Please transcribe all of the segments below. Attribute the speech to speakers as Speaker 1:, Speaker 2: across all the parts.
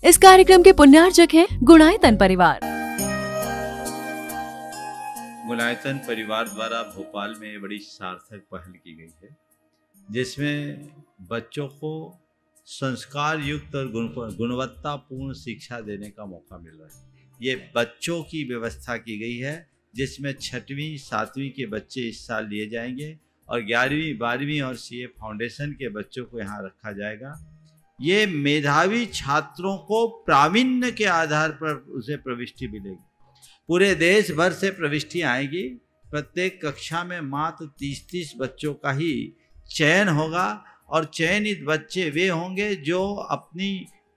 Speaker 1: इस कार्यक्रम के पुण्यार्चक हैं गुणायतन परिवार।
Speaker 2: गुणायतन परिवार द्वारा भोपाल में बड़ी सार्थक पहल की गई है, जिसमें बच्चों को संस्कार युक्त और गुणवत्तापूर्ण शिक्षा देने का मौका मिल रहा है। ये बच्चों की व्यवस्था की गई है, जिसमें 6वीं 7वीं के बच्चे इस साल लिए जाएंगे और 11वीं 12वीं और सीए फाउंडेशन के बच्चों को यहाँ रखा जाएगा। ये मेधावी छात्रों को प्रावीण्य के आधार पर उसे प्रविष्टि मिलेगी। पूरे देश भर से प्रविष्टियाँ आएगी। प्रत्येक कक्षा में मात्र 30-30 बच्चों का ही चयन होगा और चयनित बच्चे वे होंगे जो अपनी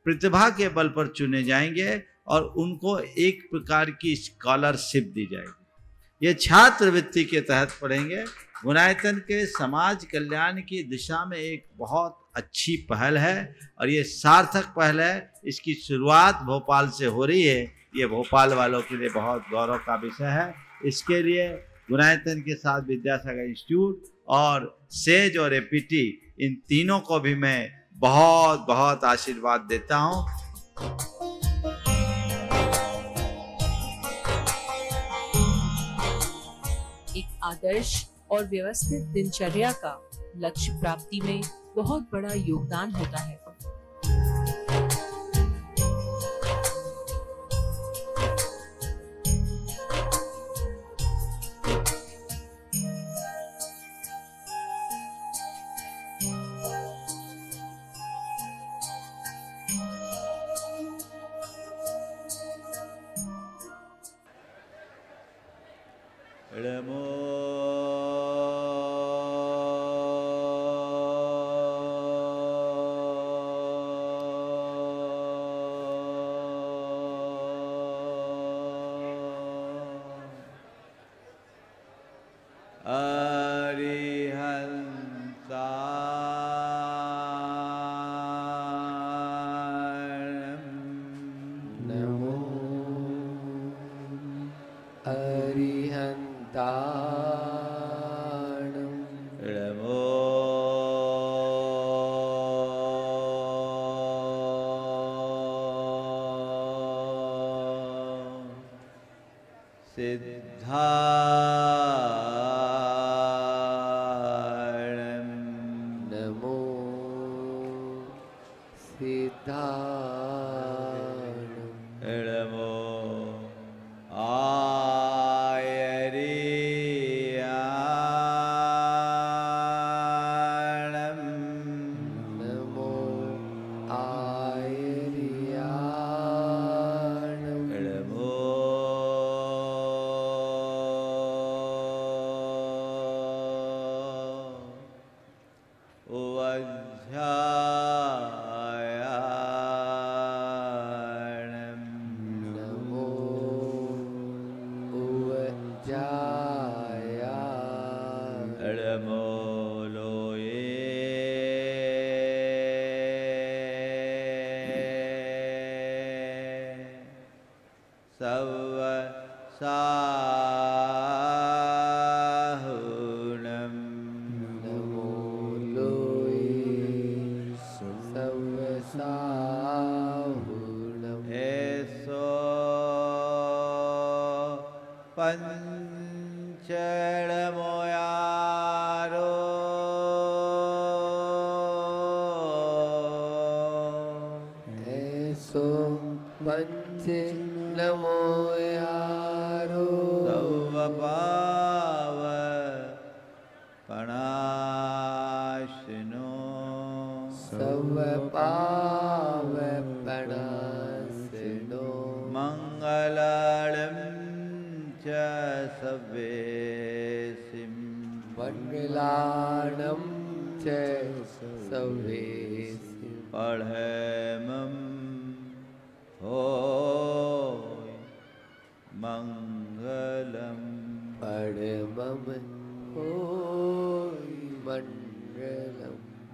Speaker 2: प्रतिभा के बल पर चुने जाएंगे और उनको एक प्रकार की स्कॉलरशिप दी जाएगी। ये छात्रवृत्ति के तहत पढ़ेंगे। गुणायतन के समाज कल्याण की दिशा में एक बहुत अच्छी पहल है और ये सार्थक पहल है। इसकी शुरुआत भोपाल से हो रही है। ये भोपाल वालों के लिए बहुत गौरव का विषय है। इसके लिए गुणायतन के साथ विद्यासागर इंस्टीट्यूट और सेज और एपीटी, इन तीनों को भी मैं बहुत बहुत आशीर्वाद देता हूँ।
Speaker 3: एक आदर्श और व्यवस्थित दिनचर्या का लक्ष्य प्राप्ति में बहुत बड़ा योगदान होता है।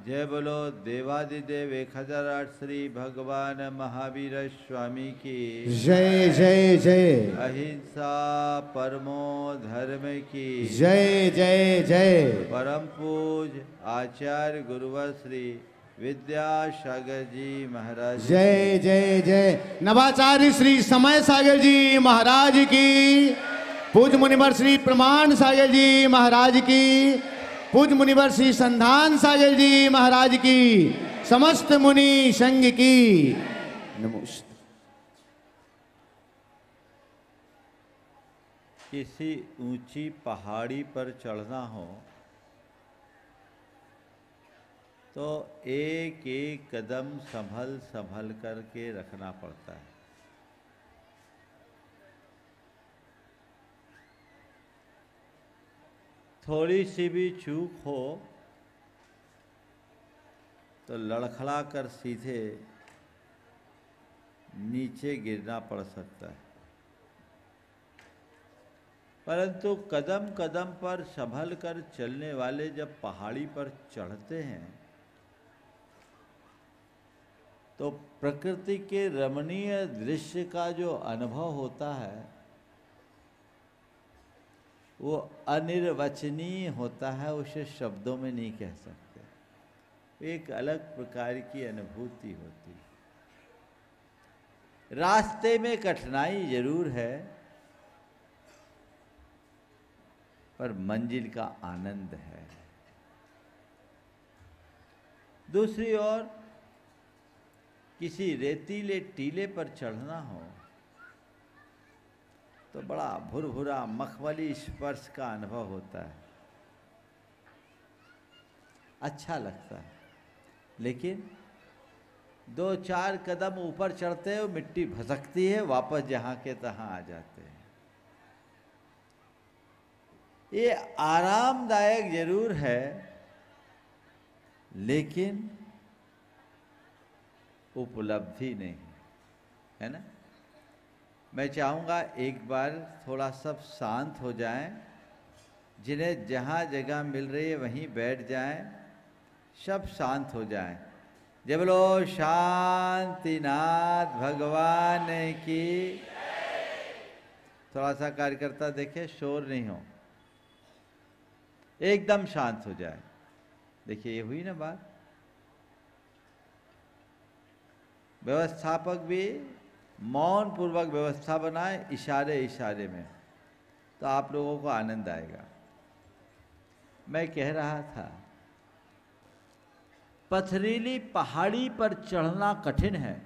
Speaker 2: जय बोलो देवादिदेव 1008 श्री भगवान महावीर स्वामी की
Speaker 4: जय जय जय।
Speaker 2: अहिंसा परमो धर्म की
Speaker 4: जय जय जय।
Speaker 2: परम पूज आचार्य गुरुवर श्री विद्यासागर जी महाराज
Speaker 4: जय जय जय। नवाचार्य श्री समय सागर जी महाराज की, पूज्य मुनिवर श्री प्रमाण सागर जी महाराज की, पूज्य मुनिवर श्री संधान सागर जी महाराज की, समस्त मुनि संघ की नमोस्तुते।
Speaker 2: किसी ऊंची पहाड़ी पर चढ़ना हो तो एक एक कदम संभल संभल करके रखना पड़ता है। थोड़ी सी भी चूक हो तो लड़खड़ा कर सीधे नीचे गिरना पड़ सकता है। परंतु कदम कदम पर संभल कर चलने वाले जब पहाड़ी पर चढ़ते हैं तो प्रकृति के रमणीय दृश्य का जो अनुभव होता है वो अनिर्वचनीय होता है, उसे शब्दों में नहीं कह सकते। एक अलग प्रकार की अनुभूति होती है। रास्ते में कठिनाई जरूर है पर मंजिल का आनंद है। दूसरी ओर किसी रेतीले टीले पर चढ़ना हो तो बड़ा भुरभुरा मखमली स्पर्श का अनुभव होता है, अच्छा लगता है। लेकिन 2-4 कदम ऊपर चढ़ते हैं, मिट्टी भसकती है, वापस जहाँ के तहाँ आ जाते हैं। ये आरामदायक जरूर है लेकिन उपलब्धि नहीं है ना। मैं चाहूँगा एक बार थोड़ा सब शांत हो जाएं, जिन्हें जहाँ जगह मिल रही है वहीं बैठ जाएं, सब शांत हो जाएं। जय बोलो शांतिनाथ भगवान की। थोड़ा सा कार्यकर्ता देखे शोर नहीं हो, एकदम शांत हो जाए। देखिए ये हुई ना बात। व्यवस्थापक भी मौन पूर्वक व्यवस्था बनाए, इशारे इशारे में, तो आप लोगों को आनंद आएगा। मैं कह रहा था पथरीली पहाड़ी पर चढ़ना कठिन है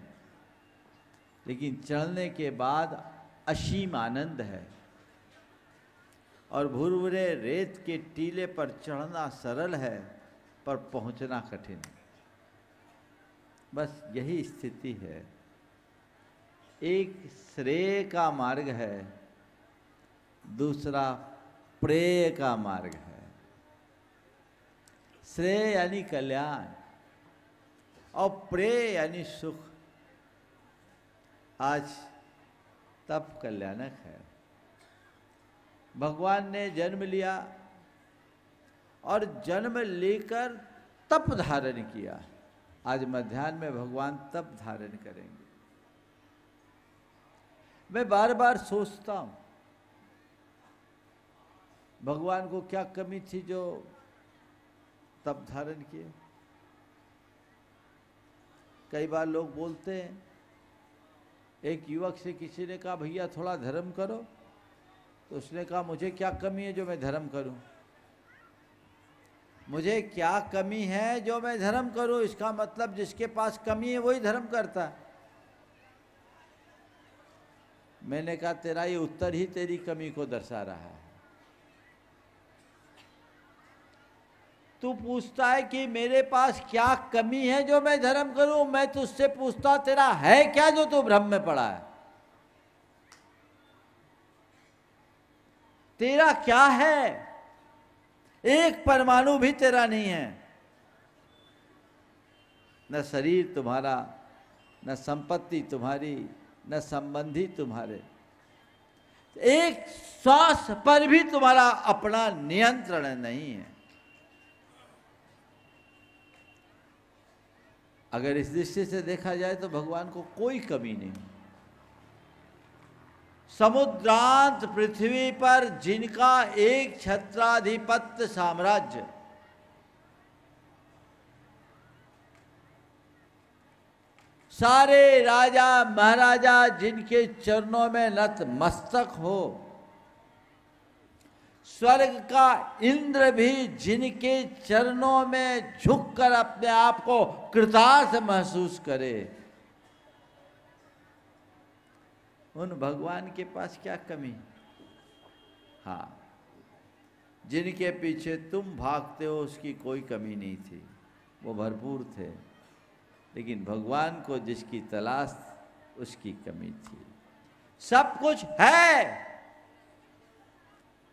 Speaker 2: लेकिन चढ़ने के बाद असीम आनंद है, और भुरभुरे रेत के टीले पर चढ़ना सरल है पर पहुंचना कठिन है। बस यही स्थिति है। एक श्रेय का मार्ग है, दूसरा प्रेय का मार्ग है। श्रेय यानी कल्याण और प्रेय यानी सुख। आज तप कल्याणक है। भगवान ने जन्म लिया और जन्म लेकर तप धारण किया। आज मध्याह्न में भगवान तप धारण करेंगे। मैं बार बार सोचता हूं भगवान को क्या कमी थी जो तप धारण किए। कई बार लोग बोलते हैं, एक युवक से किसी ने कहा भैया थोड़ा धर्म करो, तो उसने कहा मुझे क्या कमी है जो मैं धर्म करूं। मुझे क्या कमी है जो मैं धर्म करूं, इसका मतलब जिसके पास कमी है वही धर्म करता है। मैंने कहा तेरा ये उत्तर ही तेरी कमी को दर्शा रहा है। तू पूछता है कि मेरे पास क्या कमी है जो मैं धर्म करूं, मैं तुझसे पूछता तेरा है क्या जो तू भ्रम में पड़ा है। तेरा क्या है? एक परमाणु भी तेरा नहीं है। न शरीर तुम्हारा, न संपत्ति तुम्हारी, न संबंधी तुम्हारे। एक श्वास पर भी तुम्हारा अपना नियंत्रण नहीं है। अगर इस दृष्टि से देखा जाए तो भगवान को कोई कमी नहीं। समुद्रांत पृथ्वी पर जिनका एक छत्राधिपत्य साम्राज्य,
Speaker 5: सारे राजा महाराजा जिनके चरणों में नत मस्तक हो, स्वर्ग का इंद्र भी जिनके चरणों में झुककर अपने आप को कृतार्थ महसूस करे, उन भगवान के पास क्या कमी? हाँ, जिनके पीछे तुम भागते हो उसकी कोई कमी नहीं थी, वो भरपूर थे। लेकिन भगवान को जिसकी तलाश, उसकी कमी थी। सब कुछ है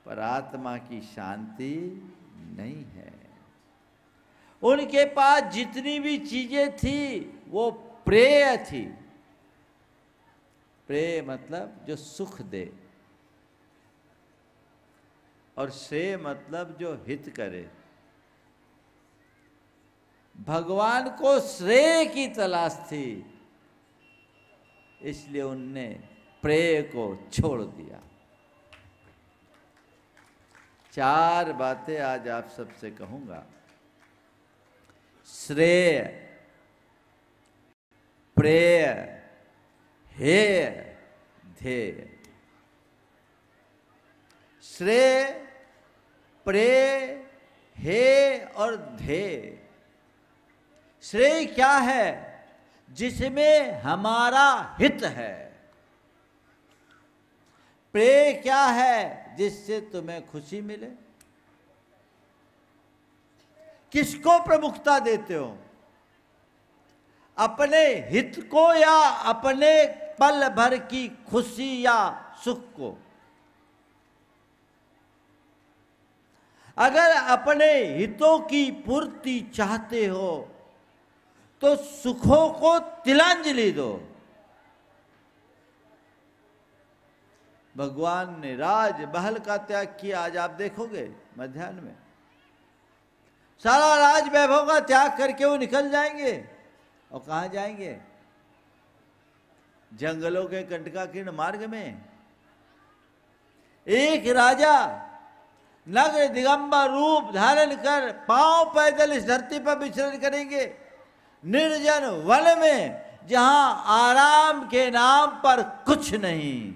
Speaker 5: पर आत्मा की शांति नहीं है। उनके पास जितनी भी चीजें थी वो प्रेय थी। प्रेय मतलब जो सुख दे, और श्रेय मतलब जो हित करे। भगवान को श्रेय की तलाश थी, इसलिए उनने प्रेय को छोड़ दिया। चार बातें आज आप सबसे कहूंगा। श्रेय, प्रेय, हेय, ध्येय। श्रेय, प्रेय, हेय और ध्येय। श्रेय क्या है? जिसमें हमारा हित है। प्रेय क्या है? जिससे तुम्हें खुशी मिले। किसको प्रमुखता देते हो? अपने हित को या अपने पल भर की खुशी या सुख को? अगर अपने हितों की पूर्ति चाहते हो तो सुखों को तिलांजलि दो। भगवान ने राज महल का त्याग किया। आज आप देखोगे मध्याह्न में सारा राज वैभव का त्याग करके वो निकल जाएंगे। और कहाँ जाएंगे? जंगलों के कंटकाकीर्ण मार्ग में। एक राजा नग्न दिगंबर रूप धारण कर पांव पैदल इस धरती पर विचरण करेंगे, निर्जन वन में, जहां आराम के नाम पर कुछ नहीं।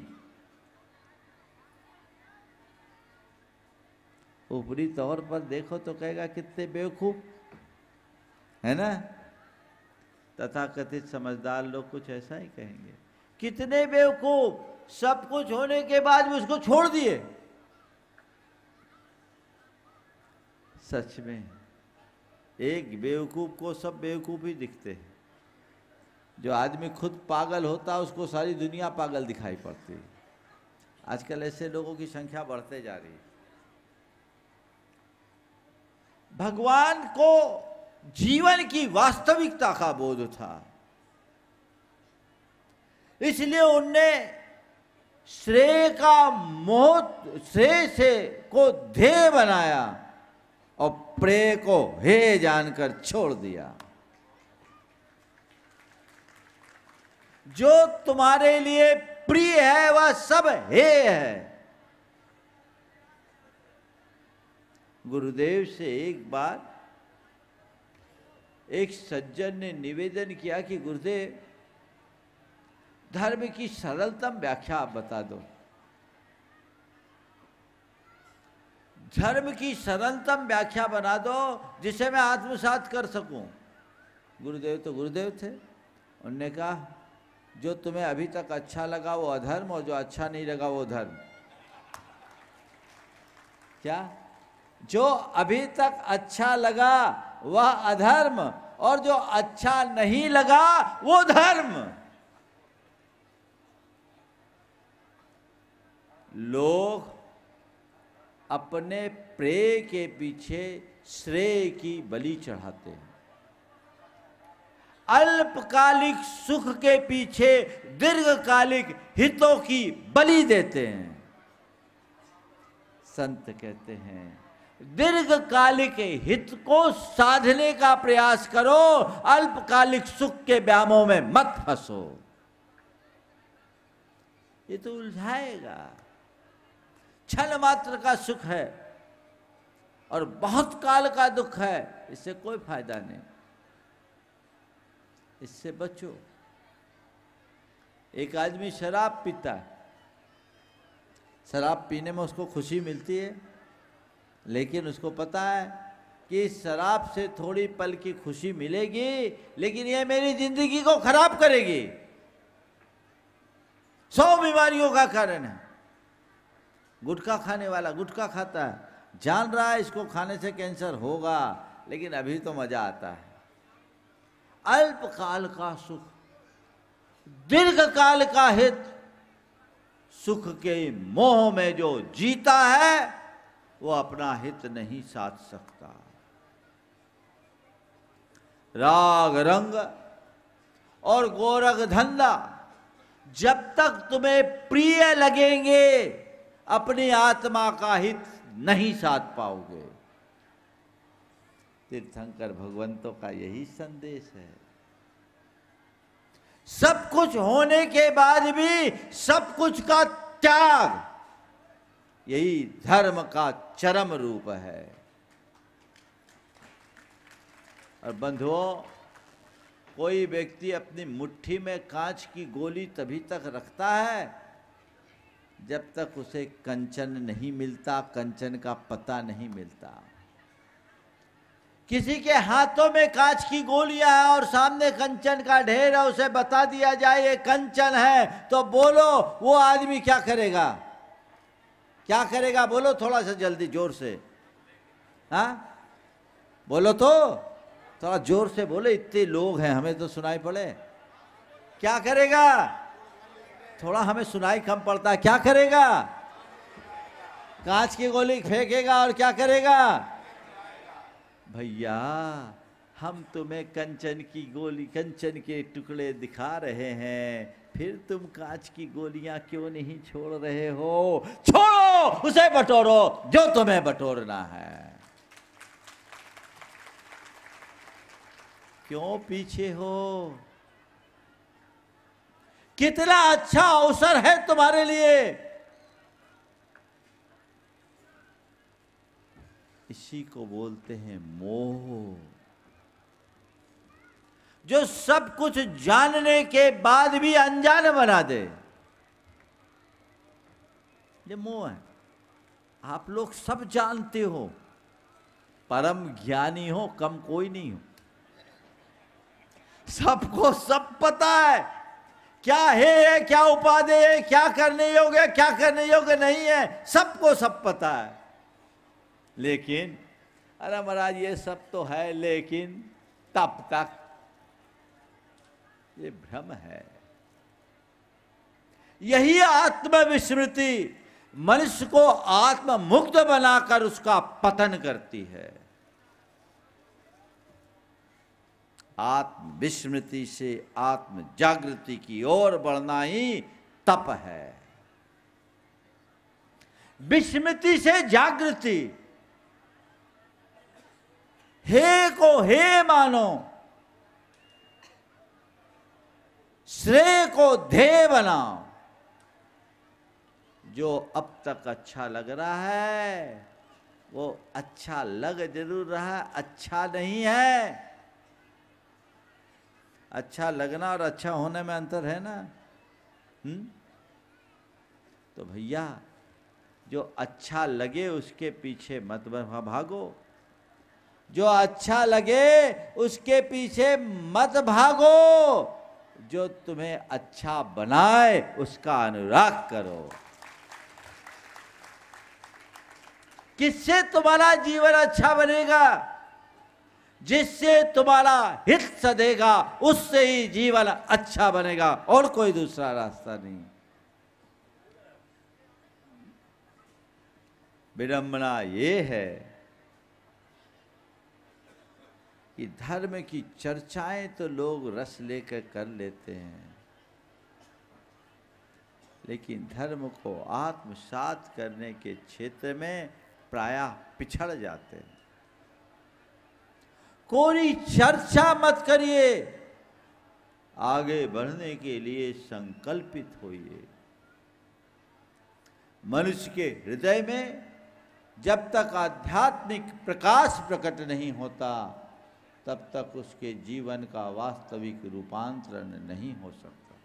Speaker 5: ऊपरी तौर पर देखो तो कहेगा कितने बेवकूफ है ना। तथाकथित समझदार लोग कुछ ऐसा ही कहेंगे, कितने बेवकूफ, सब कुछ होने के बाद भी उसको छोड़ दिए। सच में एक बेवकूफ को सब बेवकूफ ही दिखते हैं। जो आदमी खुद पागल होता है उसको सारी दुनिया पागल दिखाई पड़ती है। आजकल ऐसे लोगों की संख्या बढ़ते जा रही है। भगवान को जीवन की वास्तविकता का बोध था, इसलिए उनने श्रेय का मोह, श्रेय से को ध्येय बनाया और प्रेय को हे जानकर छोड़ दिया। जो तुम्हारे लिए प्रिय है वह सब हे है। गुरुदेव से एक बार एक सज्जन ने निवेदन किया कि गुरुदेव, धर्म की सरलतम व्याख्या आप बता दो। धर्म की सरलतम व्याख्या बना दो जिसे मैं आत्मसात कर सकूं। गुरुदेव तो गुरुदेव थे। उन्होंने कहा, जो तुम्हें अभी तक अच्छा लगा वो अधर्म, और जो अच्छा नहीं लगा वो धर्म। क्या? जो अभी तक अच्छा लगा वह अधर्म, और जो अच्छा नहीं लगा वो धर्म। लोग अपने प्रेय के पीछे श्रेय की बलि चढ़ाते हैं, अल्पकालिक सुख के पीछे दीर्घकालिक हितों की बलि देते हैं। संत कहते हैं, दीर्घकालिक हित को साधने का प्रयास करो, अल्पकालिक सुख के व्यामों में मत फंसो। ये तो उलझाएगा। क्षण मात्र का सुख है और बहुत काल का दुख है, इससे कोई फायदा नहीं। इससे बचो। एक आदमी शराब पीता है, शराब पीने में उसको खुशी मिलती है, लेकिन उसको पता है कि इस शराब से थोड़ी पल की खुशी मिलेगी, लेकिन ये मेरी जिंदगी को खराब करेगी, 100 बीमारियों का कारण है। गुटखा खाने वाला गुटखा खाता है, जान रहा है इसको खाने से कैंसर होगा, लेकिन अभी तो मजा आता है। अल्पकाल का सुख, दीर्घ काल का हित, सुख के मोह में जो जीता है वो अपना हित नहीं साध सकता। राग रंग और गोरख धंधा जब तक तुम्हें प्रिय लगेंगे, अपनी आत्मा का हित नहीं साध पाओगे। तीर्थंकर भगवंतों का यही संदेश है। सब कुछ होने के बाद भी सब कुछ का त्याग, यही धर्म का चरम रूप है। और बंधुओं, कोई व्यक्ति अपनी मुट्ठी में कांच की गोली तभी तक रखता है जब तक उसे कंचन नहीं मिलता, कंचन का पता नहीं मिलता। किसी के हाथों में कांच की गोलियां हैं और सामने कंचन का ढेर है, उसे बता दिया जाए ये कंचन है, तो बोलो वो आदमी क्या करेगा? क्या करेगा? बोलो थोड़ा सा जल्दी, जोर से। हाँ बोलो तो, थोड़ा जोर से बोले, इतने लोग हैं, हमें तो सुनाई पड़े। क्या करेगा? थोड़ा हमें सुनाई कम पड़ता है। क्या करेगा? कांच की गोली फेंकेगा और क्या करेगा? भैया हम तुम्हें कंचन की गोली, कंचन के टुकड़े दिखा रहे हैं, फिर तुम कांच की गोलियां क्यों नहीं छोड़ रहे हो? छोड़ो, उसे बटोरो जो तुम्हें बटोरना है। क्यों पीछे हो? कितना अच्छा अवसर है तुम्हारे लिए। इसी को बोलते हैं मोह, जो सब कुछ जानने के बाद भी अनजान बना दे। ये मोह है। आप लोग सब जानते हो, परम ज्ञानी हो कम कोई नहीं हो। सबको सब पता है, क्या है क्या उपाधि है, क्या करने योग्य, क्या करने योग्य नहीं है, सबको सब पता है। लेकिन अरे महाराज ये सब तो है, लेकिन तब तक ये भ्रम है। यही आत्मविस्मृति मनुष्य को आत्म मुक्त बनाकर उसका पतन करती है। आत्म विस्मृति से आत्म जागृति की ओर बढ़ना ही तप है। विस्मृति से जागृति, हे को हे मानो, श्रेय को ध्येय बनाओ। जो अब तक अच्छा लग रहा है वो अच्छा लग जरूर रहा है, अच्छा नहीं है। अच्छा लगना और अच्छा होने में अंतर है ना। तो भैया जो अच्छा लगे उसके पीछे मत भागो, जो अच्छा लगे उसके पीछे मत भागो, जो तुम्हें अच्छा बनाए उसका अनुराग करो। किससे तुम्हारा जीवन अच्छा बनेगा? जिससे तुम्हारा हित सधेगा उससे ही जीवन अच्छा बनेगा, और कोई दूसरा रास्ता नहीं। विडंबना ये है कि धर्म की चर्चाएं तो लोग रस लेकर कर लेते हैं, लेकिन धर्म को आत्मसात करने के क्षेत्र में प्रायः पिछड़ जाते हैं। कोई चर्चा मत करिए, आगे बढ़ने के लिए संकल्पित होइए। मनुष्य के हृदय में जब तक आध्यात्मिक प्रकाश प्रकट नहीं होता तब तक उसके जीवन का वास्तविक रूपांतरण नहीं हो सकता।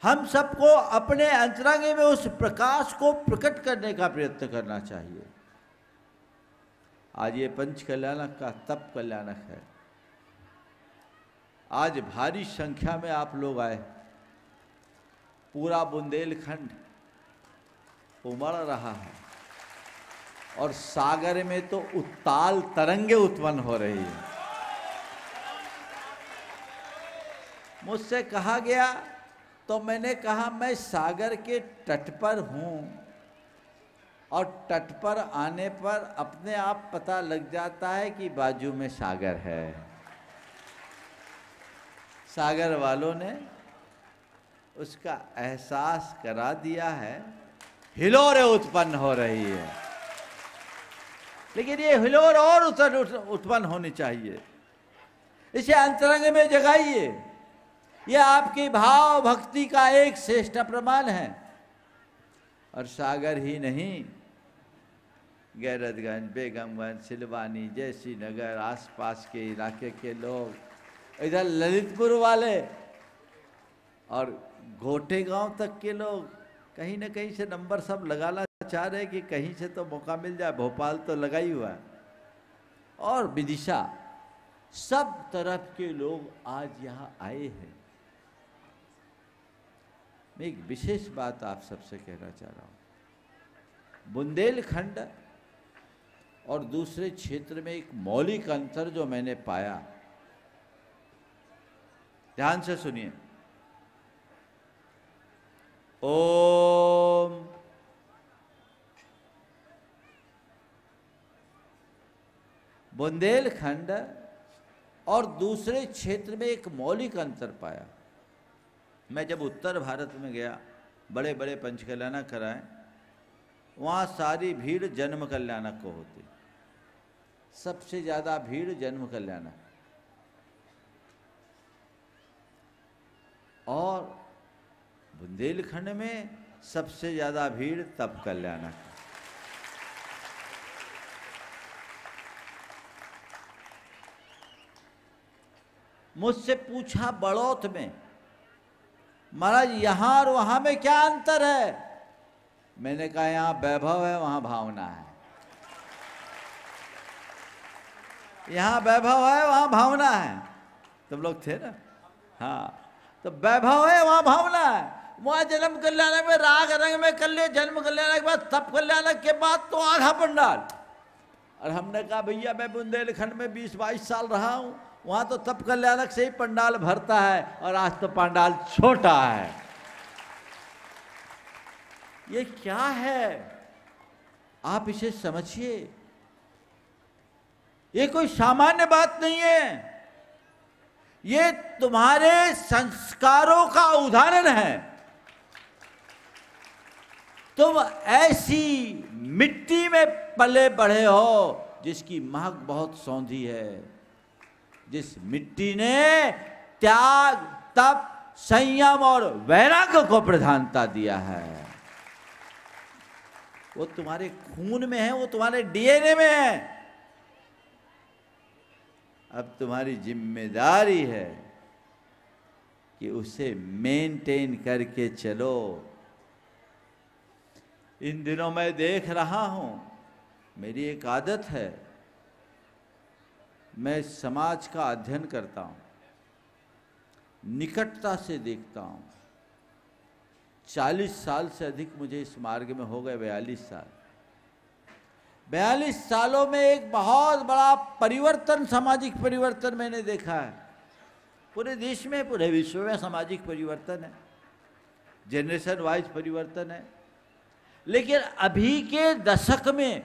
Speaker 5: हम सबको अपने अंतरंग में उस प्रकाश को प्रकट करने का प्रयत्न करना चाहिए। आज ये पंच कल्याणक का तप कल्याणक है। आज भारी संख्या में आप लोग आए, पूरा बुंदेलखंड उमड़ रहा है और सागर में तो उत्ताल तरंगे उत्पन्न हो रही है। मुझसे कहा गया तो मैंने कहा मैं सागर के तट पर हूँ और तट पर आने पर अपने आप पता लग जाता है कि बाजू में सागर है। सागर वालों ने उसका एहसास करा दिया है, हिलोरें उत्पन्न हो रही है। लेकिन ये हिलोर और उत्पन्न होनी चाहिए। इसे अंतरंग में जगाइए। यह आपकी भाव भक्ति का एक श्रेष्ठ प्रमाण है। और सागर ही नहीं, गैरतगंज, बेगमगंज, सिलवानी, जैसी नगर, आसपास के इलाके के लोग, इधर ललितपुर वाले और घोटे गांव तक के लोग कहीं न कहीं से नंबर सब लगाना चाह रहे कि कहीं से तो मौका मिल जाए। भोपाल तो लगा ही हुआ है और विदिशा, सब तरफ के लोग आज यहाँ आए हैं। मैं एक विशेष बात आप सबसे कहना चाह रहा हूँ। बुंदेलखंड और दूसरे क्षेत्र में एक मौलिक अंतर जो मैंने पाया, ध्यान से सुनिए। ओम बुंदेलखंड और दूसरे क्षेत्र में एक मौलिक अंतर पाया। मैं जब उत्तर भारत में गया, बड़े बड़े पंचकल्याणक कराए, वहाँ सारी भीड़ जन्म कल्याणक को होती। सबसे ज़्यादा भीड़ जन्म कल्याणक, और बुंदेलखंड में सबसे ज़्यादा भीड़ तप कल्याणक। मुझसे पूछा बड़ौत में, महाराज यहाँ और वहाँ में क्या अंतर है? मैंने कहा यहाँ वैभव है, वहाँ भावना है। यहाँ वैभव है, वहाँ भावना है। तुम लोग थे ना? हाँ, तो वैभव है, वहाँ भावना है। वहाँ जन्म कल्याणक में राग रंग में कर ले, जन्म कल्याणक के बाद तप कल्याणक के बाद तो आधा पंडाल। और हमने कहा भैया मैं बुंदेलखंड में 20-22 साल रहा हूँ, वहाँ तो तप कल्याणक से ही पंडाल भरता है और आज तो पंडाल छोटा है। ये क्या है? आप इसे समझिए। ये कोई सामान्य बात नहीं है। ये तुम्हारे संस्कारों का उदाहरण है। तुम ऐसी मिट्टी में पले बढ़े हो जिसकी महक बहुत सौंधी है, जिस मिट्टी ने त्याग, तप, संयम और वैराग्य को प्रधानता दिया है। वो तुम्हारे खून में है, वो तुम्हारे डीएनए में है। अब तुम्हारी जिम्मेदारी है कि उसे मेंटेन करके चलो। इन दिनों मैं देख रहा हूं, मेरी एक आदत है, मैं समाज का अध्ययन करता हूं, निकटता से देखता हूं। 40 साल से अधिक मुझे इस मार्ग में हो गए, 42 साल। 42 सालों में एक बहुत बड़ा परिवर्तन, सामाजिक परिवर्तन मैंने देखा है। पूरे देश में, पूरे विश्व में सामाजिक परिवर्तन है, जनरेशन वाइज परिवर्तन है। लेकिन अभी के दशक में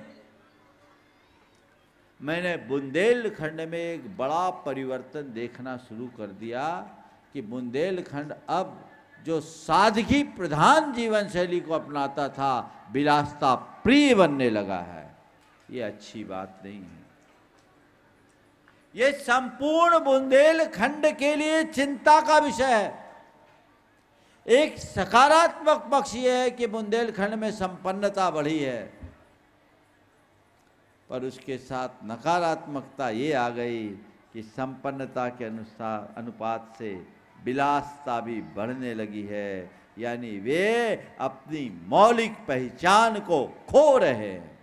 Speaker 5: मैंने बुंदेलखंड में एक बड़ा परिवर्तन देखना शुरू कर दिया कि बुंदेलखंड अब जो सादगी प्रधान जीवन शैली को अपनाता था, विलासता प्रिय बनने लगा है। ये अच्छी बात नहीं है। ये संपूर्ण बुंदेलखंड के लिए चिंता का विषय है। एक सकारात्मक पक्ष ये है कि बुंदेलखंड में संपन्नता बढ़ी है, पर उसके साथ नकारात्मकता ये आ गई कि संपन्नता के अनुपात से विलासता भी बढ़ने लगी है। यानी वे अपनी मौलिक पहचान को खो रहे हैं।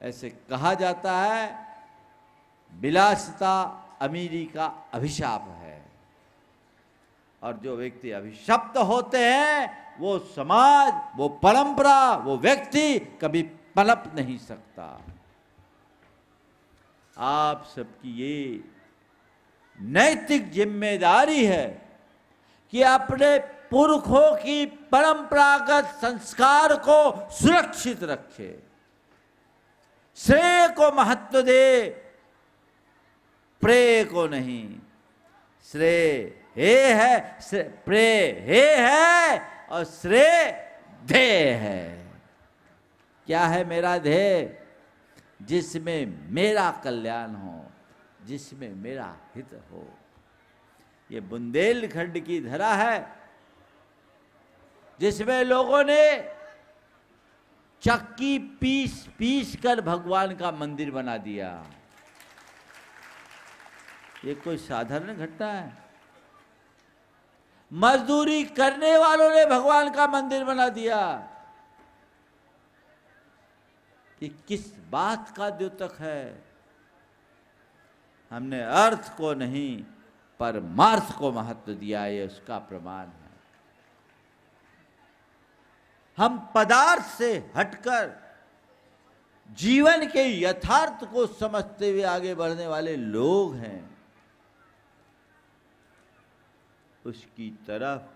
Speaker 5: ऐसे कहा जाता है विलासिता अमीरी का अभिशाप है, और जो व्यक्ति अभिशप्त होते हैं वो समाज, वो परंपरा, वो व्यक्ति कभी पनप नहीं सकता। आप सबकी ये नैतिक जिम्मेदारी है कि अपने पुरखों की परंपरागत संस्कार को सुरक्षित रखे, श्रेय को महत्व दे, प्रेय को नहीं। श्रेय हे है, प्रेय हे है और श्रेय ध्येय है। क्या है मेरा ध्येय? जिसमें मेरा कल्याण हो, जिसमें मेरा हित हो। ये बुंदेलखंड की धरा है जिसमें लोगों ने चक्की पीस पीस कर भगवान का मंदिर बना दिया। ये कोई साधारण घटना है? मजदूरी करने वालों ने भगवान का मंदिर बना दिया। कि किस बात का द्योतक है? हमने अर्थ को नहीं परमार्थ को महत्व दिया, ये उसका प्रमाण है। हम पदार्थ से हटकर जीवन के यथार्थ को समझते हुए आगे बढ़ने वाले लोग हैं। उसकी तरफ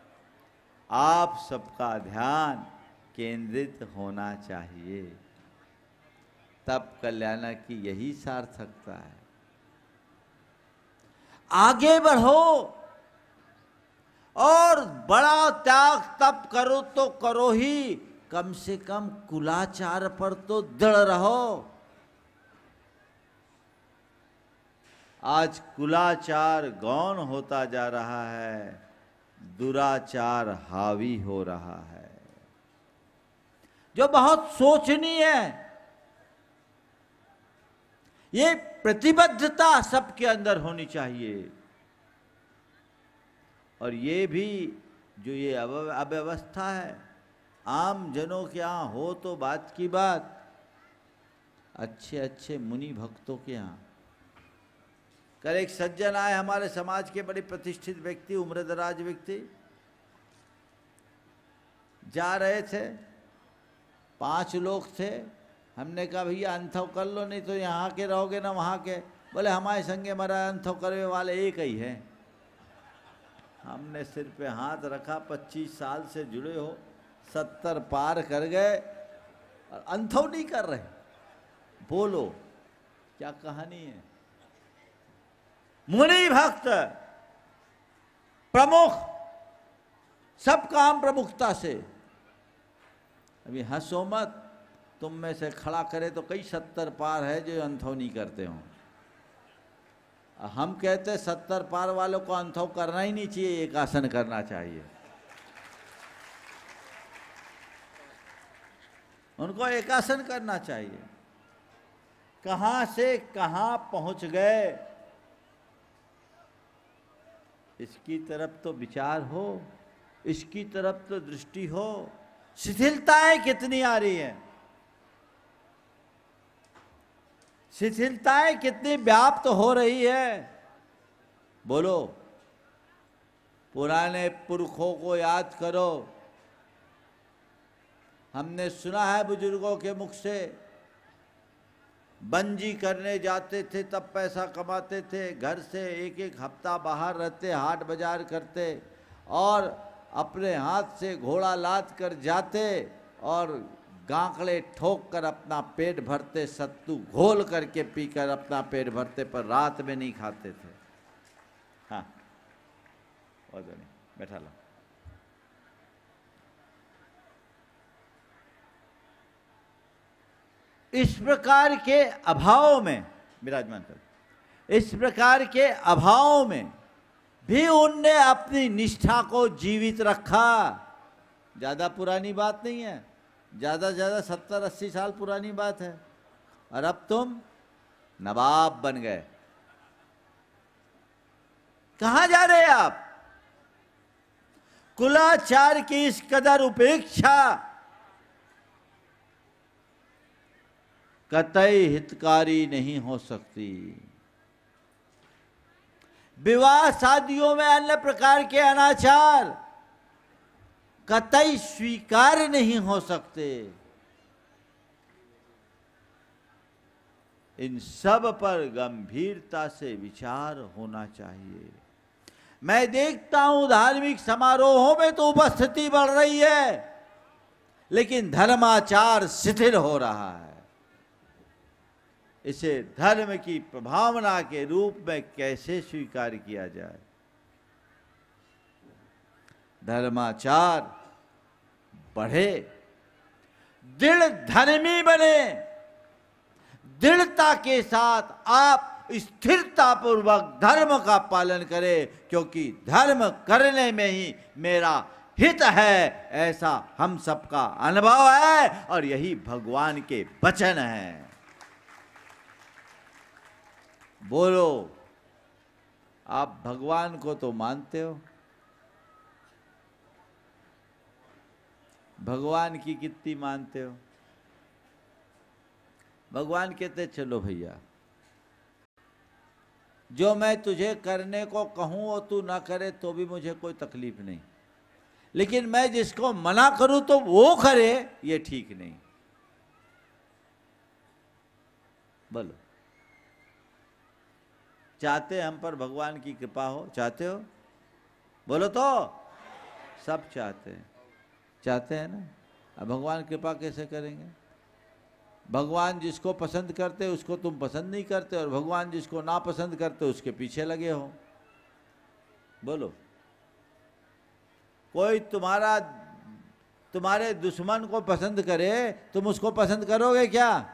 Speaker 5: आप सबका ध्यान केंद्रित होना चाहिए, तब कल्याण की यही सार्थकता है। आगे बढ़ो और बड़ा त्याग तब करो तो करो ही, कम से कम कुलाचार पर तो दृढ़ रहो। आज कुलाचार गौण होता जा रहा है, दुराचार हावी हो रहा है, जो बहुत सोचनीय है। ये प्रतिबद्धता सबके अंदर होनी चाहिए। और ये भी जो ये अव्यवस्था है आम जनों के यहाँ हो तो बात की बात, अच्छे अच्छे मुनि भक्तों के यहाँ। कल एक सज्जन आए हमारे समाज के बड़े प्रतिष्ठित व्यक्ति, उम्रदराज व्यक्ति, जा रहे थे, 5 लोग थे। हमने कहा भैया अंथव कर लो, नहीं तो यहाँ के रहोगे ना वहाँ के। बोले हमारे संगे मरा अंथव करने वाले एक ही है। हमने सिर पे हाथ रखा, 25 साल से जुड़े हो, 70 पार कर गए और अंथव नहीं कर रहे। बोलो क्या कहानी है? मुनि भक्त प्रमुख, सब काम प्रमुखता से। अभी हंसो मत, तुम में से खड़ा करे तो कई 70 पार है जो अंथव नहीं करते हो। हम कहते 70 पार वालों को अंथव करना ही नहीं चाहिए, एक आसन करना चाहिए। उनको एक आसन करना चाहिए। कहां से कहां पहुंच गए, इसकी तरफ तो विचार हो, इसकी तरफ तो दृष्टि हो। शिथिलताएं कितनी आ रही हैं, शिथिलताएं कितनी व्याप्त हो रही है। बोलो, पुराने पुरखों को याद करो। हमने सुना है बुजुर्गों के मुख से, बंजी करने जाते थे तब पैसा कमाते थे, घर से एक एक हफ्ता बाहर रहते, हाट बाजार करते और अपने हाथ से घोड़ा लाद कर जाते और गांकड़े ठोक कर अपना पेट भरते, सत्तू घोल करके पीकर अपना पेट भरते, पर रात में नहीं खाते थे। हाँ, और तो नहीं, बैठा लो। इस प्रकार के अभाव में विराजमान कर, इस प्रकार के अभाव में भी उनने अपनी निष्ठा को जीवित रखा। ज्यादा पुरानी बात नहीं है, ज्यादा से ज्यादा 70-80 साल पुरानी बात है। और अब तुम नवाब बन गए। कहां जा रहे हैं आप? कुलाचार की इस कदर उपेक्षा कतई हितकारी नहीं हो सकती। विवाह शादियों में अन्य प्रकार के अनाचार कतई स्वीकार्य नहीं हो सकते। इन सब पर गंभीरता से विचार होना चाहिए। मैं देखता हूं धार्मिक समारोहों में तो उपस्थिति बढ़ रही है, लेकिन धर्माचार शिथिल हो रहा है। इसे धर्म की प्रभावना के रूप में कैसे स्वीकार किया जाए? धर्माचार बढ़े, दृढ़ धर्मी बने, दृढ़ता के साथ आप स्थिरता पूर्वक धर्म का पालन करें, क्योंकि धर्म करने में ही मेरा हित है, ऐसा हम सबका अनुभव है और यही भगवान के वचन हैं। बोलो, आप भगवान को तो मानते हो? भगवान की कितनी मानते हो? भगवान कहते चलो भैया, जो मैं तुझे करने को कहूं वो तू ना करे तो भी मुझे कोई तकलीफ नहीं, लेकिन मैं जिसको मना करूं तो वो करे, ये ठीक नहीं। बोलो, चाहते हम पर भगवान की कृपा हो? चाहते हो? बोलो तो। सब चाहते हैं, चाहते हैं ना। अब भगवान कृपा कैसे करेंगे? भगवान जिसको पसंद करते उसको तुम पसंद नहीं करते, और भगवान जिसको ना पसंद करते उसके पीछे लगे हो। बोलो, कोई तुम्हारे दुश्मन को पसंद करे, तुम उसको पसंद करोगे क्या?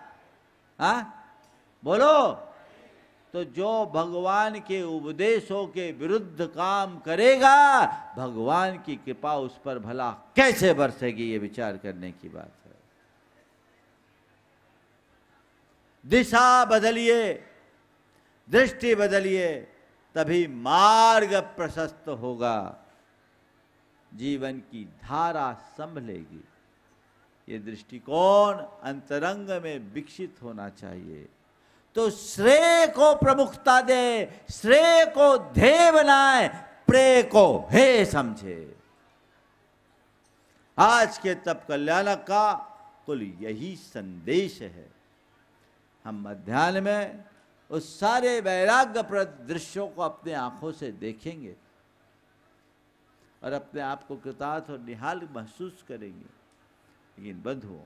Speaker 5: हाँ बोलो। तो जो भगवान के उपदेशों के विरुद्ध काम करेगा, भगवान की कृपा उस पर भला कैसे बरसेगी, ये विचार करने की बात है। दिशा बदलिए, दृष्टि बदलिए, तभी मार्ग प्रशस्त होगा, जीवन की धारा संभलेगी। ये दृष्टिकोण अंतरंग में विकसित होना चाहिए। तो श्रेय को प्रमुखता दे, श्रेय को ध्येय बनाए, प्रेय को हे समझे। आज के तप कल्याणक का कुल यही संदेश है। हम मध्याह्न में उस सारे वैराग्यप्रद दृश्यों को अपने आंखों से देखेंगे और अपने आप को कृतार्थ और निहाल महसूस करेंगे। लेकिन बंधुओं,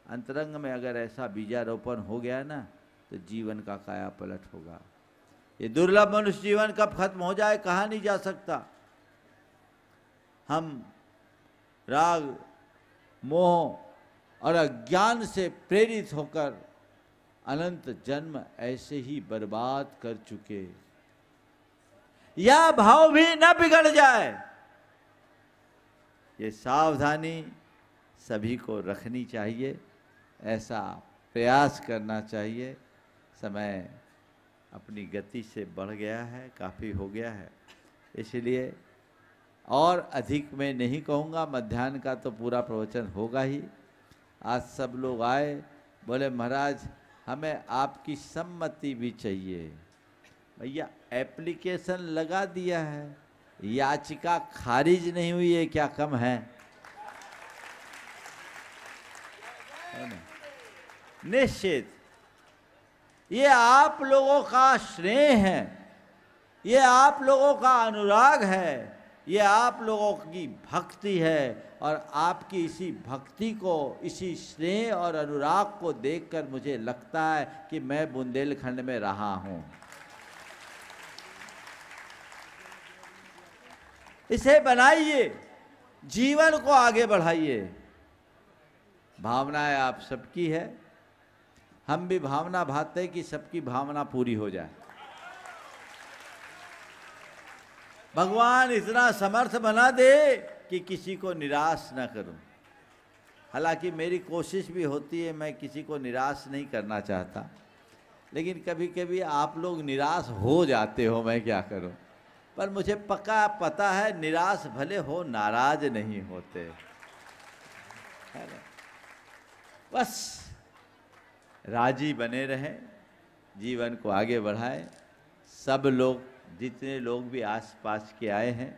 Speaker 5: अंतरंग में अगर ऐसा बीजारोपण हो गया ना, तो जीवन का काया पलट होगा। ये दुर्लभ मनुष्य जीवन कब खत्म हो जाए कहा नहीं जा सकता। हम राग, मोह और अज्ञान से प्रेरित होकर अनंत जन्म ऐसे ही बर्बाद कर चुके। यह भाव भी न बिगड़ जाए, ये सावधानी सभी को रखनी चाहिए, ऐसा प्रयास करना चाहिए। समय अपनी गति से बढ़ गया है, काफ़ी हो गया है, इसलिए और अधिक मैं नहीं कहूँगा। मध्याह्न का तो पूरा प्रवचन होगा ही। आज सब लोग आए, बोले महाराज हमें आपकी सम्मति भी चाहिए। भैया एप्लीकेशन लगा दिया है, याचिका खारिज नहीं हुई है, क्या कम है? निश्चित ये आप लोगों का स्नेह है, ये आप लोगों का अनुराग है, ये आप लोगों की भक्ति है। और आपकी इसी भक्ति को, इसी स्नेह और अनुराग को देखकर मुझे लगता है कि मैं बुंदेलखंड में रहा हूँ। इसे बनाइए, जीवन को आगे बढ़ाइए। भावनाएं आप सबकी है, हम भी भावना भाते कि सबकी भावना पूरी हो जाए। भगवान इतना समर्थ बना दे कि किसी को निराश न करूं। हालांकि मेरी कोशिश भी होती है, मैं किसी को निराश नहीं करना चाहता, लेकिन कभी कभी आप लोग निराश हो जाते हो, मैं क्या करूं। पर मुझे पक्का पता है निराश भले हो नाराज नहीं होते, है ना? बस राजी बने रहें, जीवन को आगे बढ़ाएं। सब लोग, जितने लोग भी आसपास के आए हैं,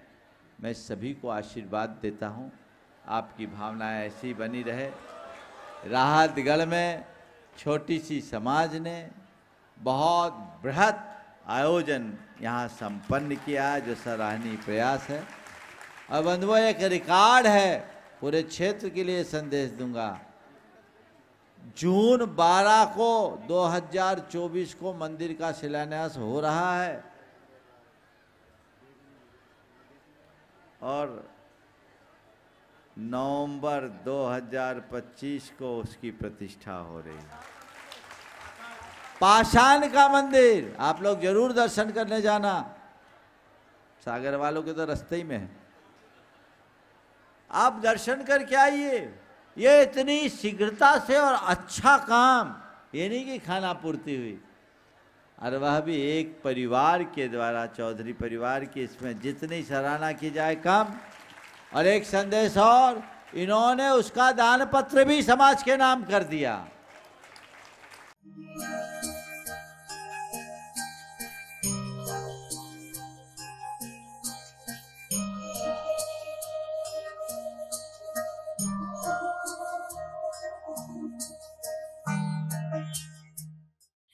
Speaker 5: मैं सभी को आशीर्वाद देता हूं, आपकी भावनाएं ऐसी बनी रहे। राहतगढ़ में छोटी सी समाज ने बहुत बृहद आयोजन यहाँ संपन्न किया, जो सराहनीय प्रयास है। और बंधुओं, एक रिकॉर्ड है, पूरे क्षेत्र के लिए संदेश दूंगा। जून 12 को 2024 को मंदिर का शिलान्यास हो रहा है और नवंबर 2025 को उसकी प्रतिष्ठा हो रही है। पाषाण का मंदिर, आप लोग जरूर दर्शन करने जाना, सागर वालों के तो रास्ते ही में है, आप दर्शन करके आइए। ये इतनी शीघ्रता से और अच्छा काम, ये नहीं कि खाना पूर्ति हुई, और वह भी एक परिवार के द्वारा, चौधरी परिवार की, इसमें जितनी सराहना की जाए कम। और एक संदेश और, इन्होंने उसका दान पत्र भी समाज के नाम कर दिया।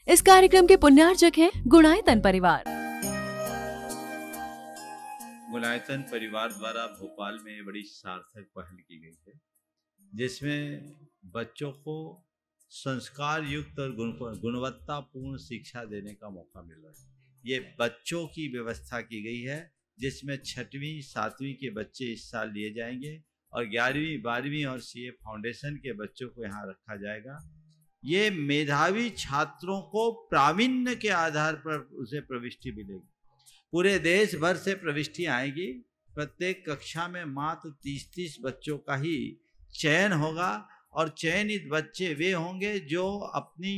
Speaker 1: इस कार्यक्रम के पुण्यार्जक हैं गुणायतन परिवार।
Speaker 2: गुणायतन परिवार द्वारा भोपाल में बड़ी सार्थक पहल की गई है, जिसमें बच्चों को संस्कार युक्त और गुणवत्तापूर्ण शिक्षा देने का मौका मिल रहा है। ये बच्चों की व्यवस्था की गई है, जिसमें 6वीं 7वीं के बच्चे इस साल लिए जाएंगे और 11वीं 12वीं और सीए फाउंडेशन के बच्चों को यहाँ रखा जाएगा। ये मेधावी छात्रों को प्रावीण्य के आधार पर उसे प्रविष्टि मिलेगी। पूरे देश भर से प्रविष्टि आएगी। प्रत्येक कक्षा में मात्र 30-30 बच्चों का ही चयन होगा और चयनित बच्चे वे होंगे जो अपनी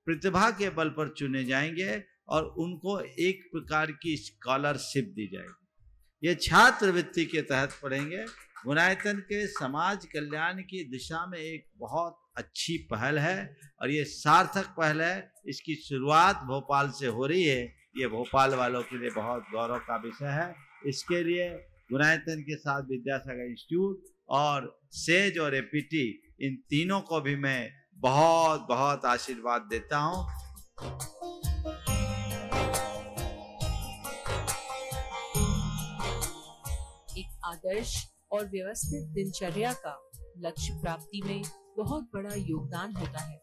Speaker 2: प्रतिभा के बल पर चुने जाएंगे और उनको एक प्रकार की स्कॉलरशिप दी जाएगी। ये छात्रवृत्ति के तहत पढ़ेंगे। गुणायतन के समाज कल्याण की दिशा में एक बहुत अच्छी पहल है और ये सार्थक पहल है। इसकी शुरुआत भोपाल से हो रही है। ये भोपाल वालों के लिए बहुत गौरव का विषय है। इसके लिए गुणायतन के साथ विद्यासागर इंस्टीट्यूट और सेज और एपीटी, इन तीनों को भी मैं बहुत बहुत आशीर्वाद देता हूँ।
Speaker 3: एक आदर्श और व्यवस्थित दिनचर्या का लक्ष्य प्राप्ति में बहुत बड़ा योगदान होता है।